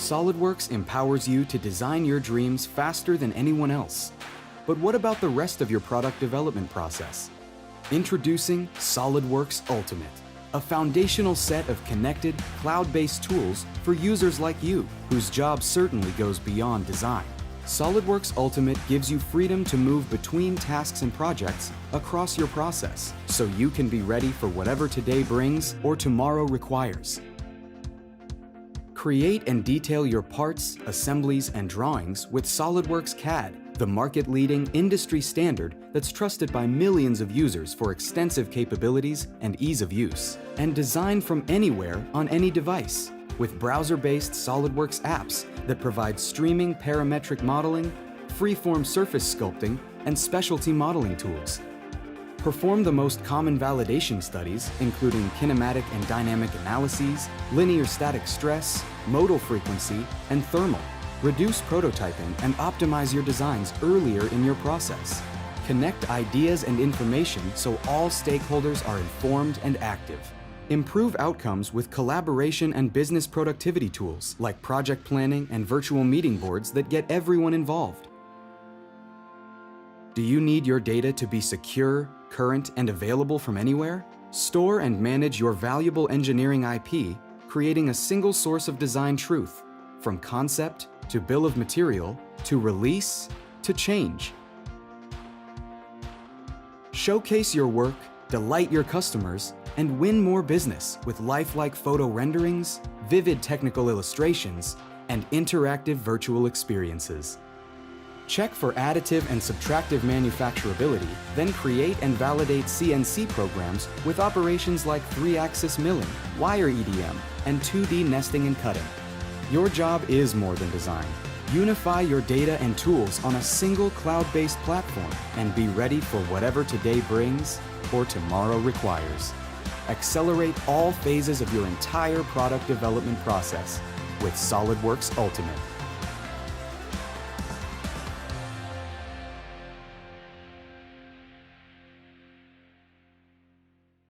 SolidWorks empowers you to design your dreams faster than anyone else. But what about the rest of your product development process? Introducing SolidWorks Ultimate, a foundational set of connected, cloud-based tools for users like you, whose job certainly goes beyond design. SolidWorks Ultimate gives you freedom to move between tasks and projects across your process, so you can be ready for whatever today brings or tomorrow requires. Create and detail your parts, assemblies, and drawings with SolidWorks CAD, the market-leading industry standard that's trusted by millions of users for extensive capabilities and ease of use, and designed from anywhere on any device, with browser-based SolidWorks apps that provide streaming parametric modeling, freeform surface sculpting, and specialty modeling tools. Perform the most common validation studies, including kinematic and dynamic analyses, linear static stress, modal frequency, and thermal. Reduce prototyping and optimize your designs earlier in your process. Connect ideas and information so all stakeholders are informed and active. Improve outcomes with collaboration and business productivity tools like project planning and virtual meeting boards that get everyone involved. Do you need your data to be secure, current, and available from anywhere? Store and manage your valuable engineering IP, creating a single source of design truth, from concept to bill of material to release to change. Showcase your work, delight your customers, and win more business with lifelike photo renderings, vivid technical illustrations, and interactive virtual experiences. Check for additive and subtractive manufacturability, then create and validate CNC programs with operations like 3-axis milling, wire EDM, and 2D nesting and cutting. Your job is more than design. Unify your data and tools on a single cloud-based platform and be ready for whatever today brings or tomorrow requires. Accelerate all phases of your entire product development process with SolidWorks Ultimate.